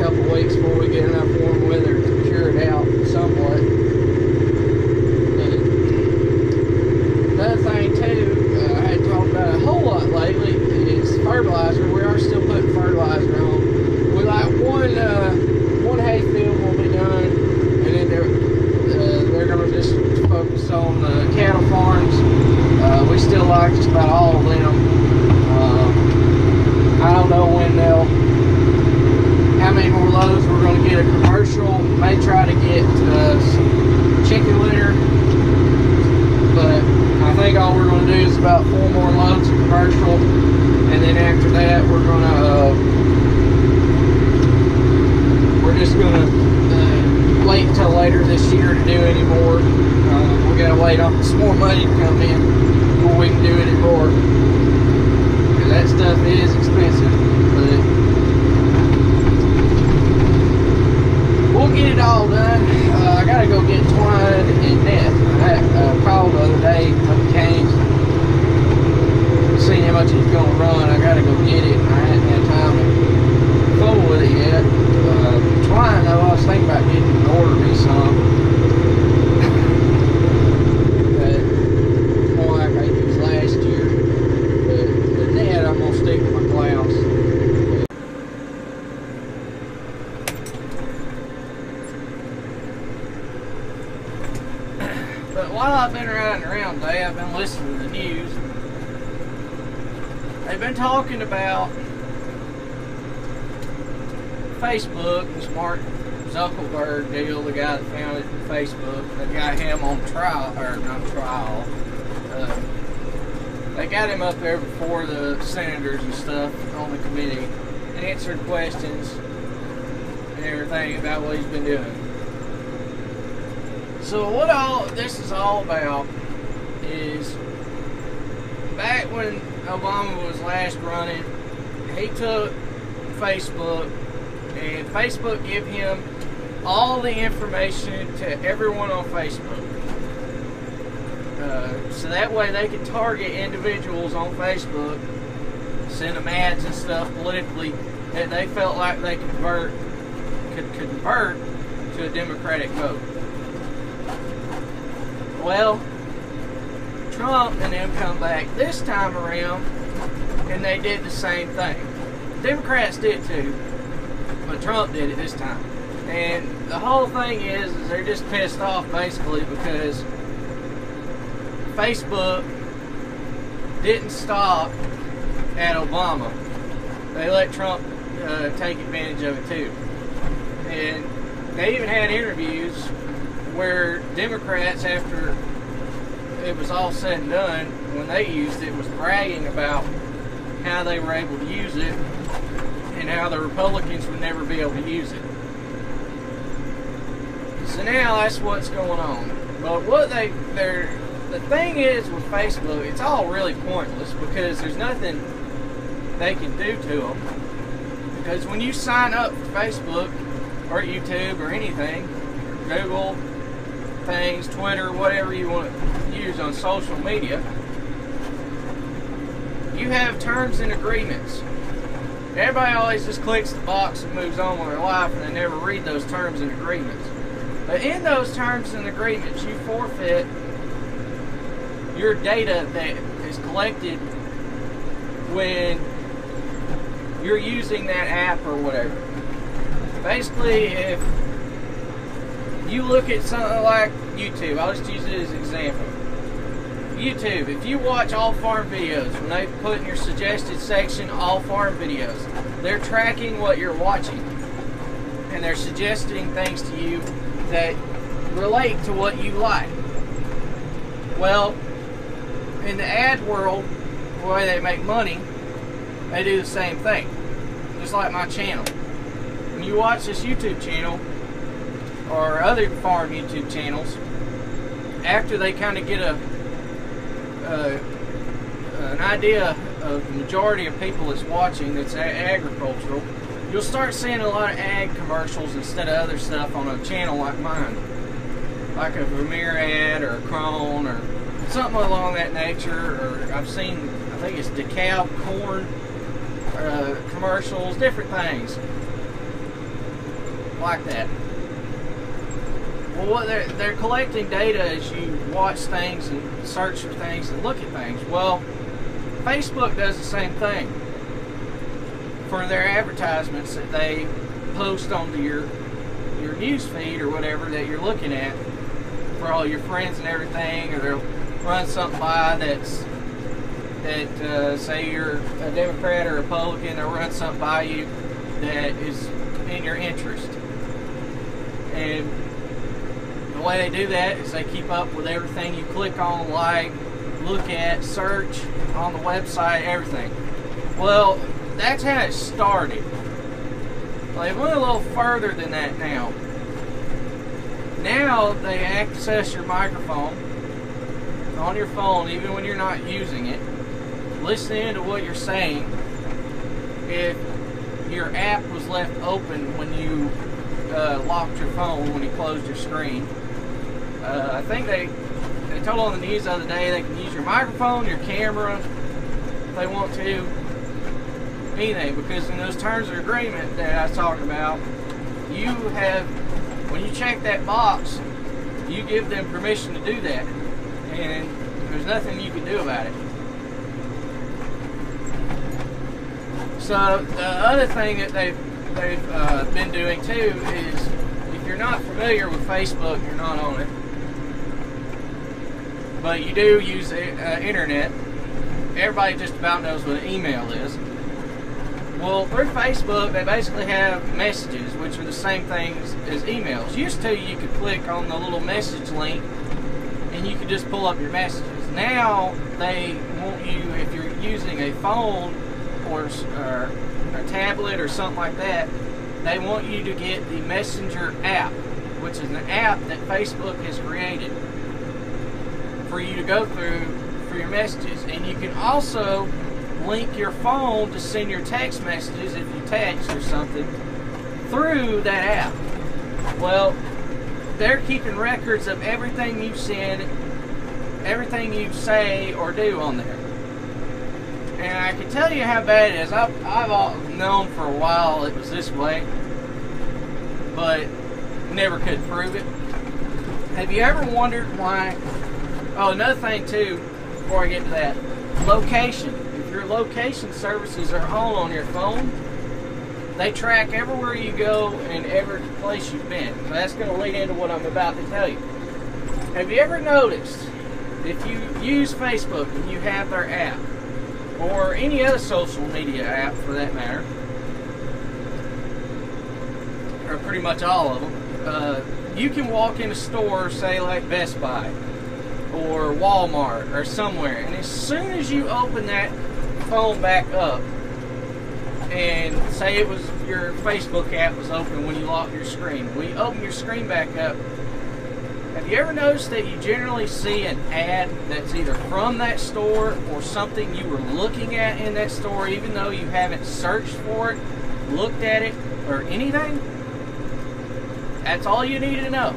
couple weeks before we get enough warm weather to cure it out somewhat. But another thing too, I hadn't talked about a whole lot lately is fertilizer. We are still putting fertilizer on. We like one hay field will be done, and then they're going to just focus on the cattle farms. We still like just about all of them. I don't know when how many more loads we're going to get a commercial. May try to get some chicken litter, but I think all we're going to do is about 4 more loads of commercial, and then after that we're going to we're just going to wait until later this year to do any more. We got to wait on some more money to come in before we can do any more. That stuff is expensive, but we'll get it all done. I gotta go get twine and net. I called the other day when he came, seeing how much he's gonna run. I gotta go get it. I hadn't had time to fool with it yet. Twine though, I was thinking about getting him to order me some. But more like I used last year. I'm gonna stick with my clouds. But while I've been riding around today, I've been listening to the news. They've been talking about Facebook, this Mark Zuckerberg deal, the guy that founded Facebook. They got him on trial, or not trial. They got him up there before the senators and stuff on the committee, answered questions and everything about what he's been doing. So what all this is all about is, back when Obama was last running, he took Facebook, and Facebook gave him all the information to everyone on Facebook. So that way they could target individuals on Facebook, send them ads and stuff politically that they felt like they could convert to a Democratic vote. Well, Trump and them come back this time around and they did the same thing. Democrats did too, but Trump did it this time. And the whole thing is they're just pissed off basically because Facebook didn't stop at Obama. They let Trump take advantage of it too. And they even had interviews where Democrats, after it was all said and done, when they used it, was bragging about how they were able to use it and how the Republicans would never be able to use it. So now that's what's going on. But what the thing is with Facebook, it's all really pointless because there's nothing they can do to them. Because when you sign up for Facebook or YouTube or anything, Google things, Twitter, whatever you want to use on social media, you have terms and agreements. Everybody always just clicks the box and moves on with their life, and they never read those terms and agreements. But in those terms and agreements, you forfeit your data that is collected when you're using that app or whatever. Basically, if you look at something like YouTube, I'll just use it as an example. YouTube, if you watch all farm videos, when they put in your suggested section all farm videos, they're tracking what you're watching and they're suggesting things to you that relate to what you like. Well, in the ad world, the way they make money, they do the same thing. Just like my channel. When you watch this YouTube channel or other farm YouTube channels, after they kind of get an idea of the majority of people that's watching that's agricultural, you'll start seeing a lot of ag commercials instead of other stuff on a channel like mine, like a Vermeer ad or a Krone or something along that nature. Or I've seen, I think it's DeKalb corn commercials, different things. like that. Well, what they're collecting data as you watch things and search for things and look at things. Well, Facebook does the same thing for their advertisements that they post onto your news feed or whatever that you're looking at for all your friends and everything, or they'll run something by that say you're a Democrat or Republican, they'll run something by you that is in your interest. And the way they do that is they keep up with everything you click on, like, look at, search on the website, everything. Well, that's how it started. They went a little further than that now. Now they access your microphone on your phone, even when you're not using it, listening to what you're saying. If your app was left open when you locked your phone, when you closed your screen, I think they told on the news the other day they can use your microphone, your camera, if they want to, anything, because in those terms of agreement that I was talking about, you have, when you check that box, you give them permission to do that, and there's nothing you can do about it. So the other thing that they've been doing too is, if you're not familiar with Facebook, you're not on it, but you do use the internet, everybody just about knows what an email is. Well, through Facebook, they basically have messages, which are the same things as emails. Used to, you could click on the little message link, and you could just pull up your messages. Now, they want you, if you're using a phone or a tablet or something like that, they want you to get the Messenger app, which is an app that Facebook has created for you to go through for your messages. And you can also link your phone to send your text messages, if you text or something, through that app. Well, they're keeping records of everything you send, everything you say or do on there. And I can tell you how bad it is. I've known for a while it was this way, but never could prove it. Have you ever wondered why? Oh, another thing too, before I get to that, location. If your location services are on your phone, they track everywhere you go and every place you've been. So that's going to lead into what I'm about to tell you. Have you ever noticed, if you use Facebook and you have their app, or any other social media app for that matter, or pretty much all of them, you can walk in a store, say like Best Buy or Walmart or somewhere, and as soon as you open that phone back up, and say it was your Facebook app was open when you locked your screen, when you open your screen back up, have you ever noticed that you generally see an ad that's either from that store or something you were looking at in that store, even though you haven't searched for it, looked at it, or anything? That's all you need to know.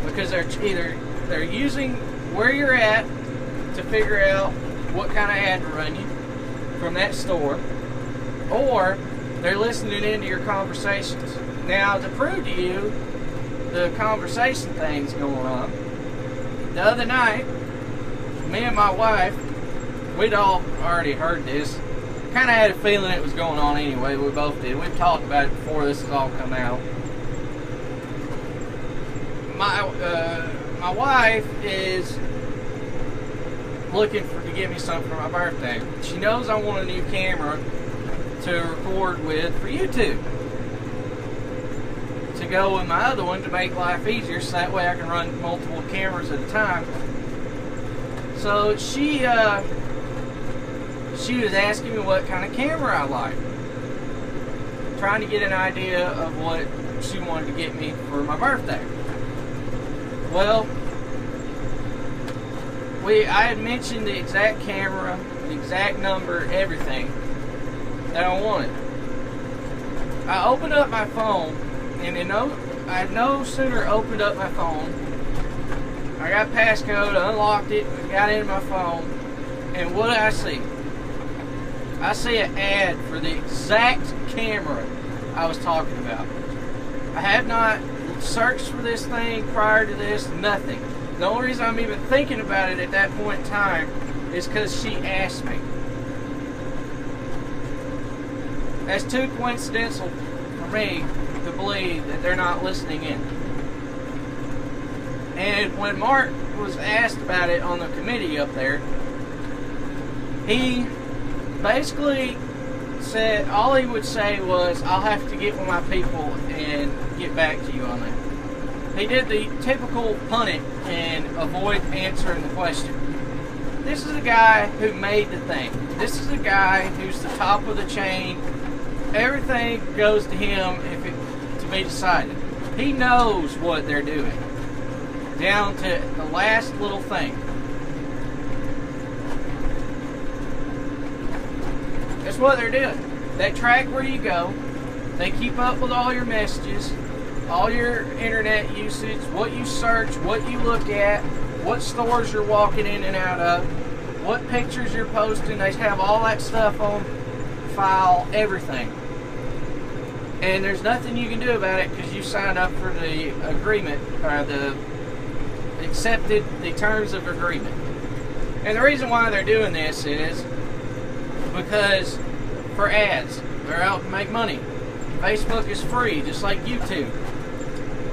Because they're using where you're at to figure out what kind of ad to run you from that store, or they're listening into your conversations. Now, to prove to you the conversation things going on, the other night, me and my wife, we'd all already heard this, kind of had a feeling it was going on anyway. We both did. We've talked about it before this has all come out. My wife is looking to get me something for my birthday. She knows I want a new camera to record with for YouTube, to go with my other one to make life easier, so that way I can run multiple cameras at a time. So she was asking me what kind of camera I like, trying to get an idea of what she wanted to get me for my birthday. Well, I had mentioned the exact camera, the exact number, everything that I wanted. I opened up my phone, and I had no sooner opened up my phone, I got passcode, unlocked it, got into my phone, and what did I see? I see an ad for the exact camera I was talking about. I have not searched for this thing prior to this, nothing. The only reason I'm even thinking about it at that point in time is because she asked me. That's too coincidental for me to believe that they're not listening in. And when Mark was asked about it on the committee up there, he basically said, all he would say was, I'll have to get with my people and get back to you on that. He did the typical punt it and avoid answering the question. This is a guy who made the thing. This is a guy who's the top of the chain. Everything goes to him if it to be decided. He knows what they're doing, down to the last little thing. That's what they're doing. They track where you go. They keep up with all your messages, all your internet usage, what you search, what you look at, what stores you're walking in and out of, what pictures you're posting. They have all that stuff on file, everything. And there's nothing you can do about it because you signed up for the agreement, or accepted the terms of agreement. And the reason why they're doing this is because for ads. They're out to make money. Facebook is free, just like YouTube.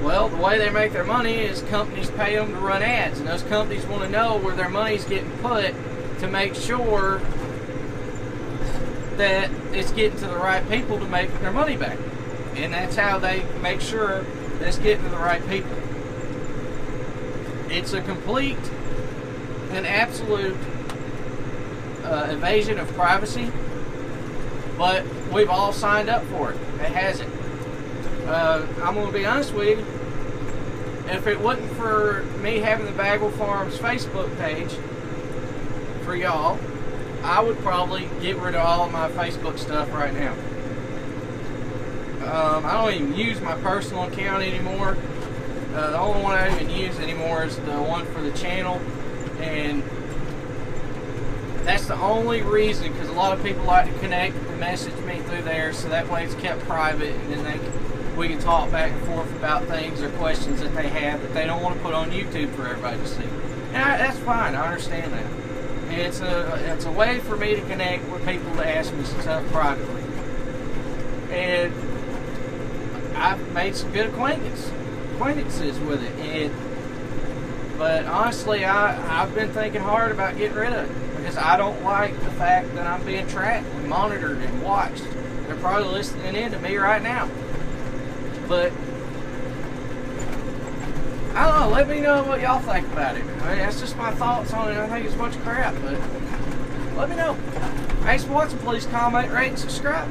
Well, the way they make their money is companies pay them to run ads, and those companies want to know where their money's getting put to make sure that it's getting to the right people to make their money back. And that's how they make sure that it's getting to the right people. It's a complete and absolute invasion of privacy, but we've all signed up for it. It hasn't. I'm going to be honest with you. If it wasn't for me having the Bagwell Farms Facebook page for y'all, I would probably get rid of all of my Facebook stuff right now. I don't even use my personal account anymore. The only one I even use anymore is the one for the channel, and that's the only reason, because a lot of people like to connect and message me through there, so that way it's kept private, and then we can talk back and forth about things or questions that they have that they don't want to put on YouTube for everybody to see. And that's fine, I understand that. And it's a way for me to connect with people to ask me stuff privately. And I've made some good acquaintances with it. But honestly, I've been thinking hard about getting rid of it, because I don't like the fact that I'm being tracked and monitored and watched. They're probably listening in to me right now. But I don't know, let me know what y'all think about it. I mean, that's just my thoughts on it. I think it's a bunch of crap, but let me know. Thanks for watching. Please comment, rate, and subscribe.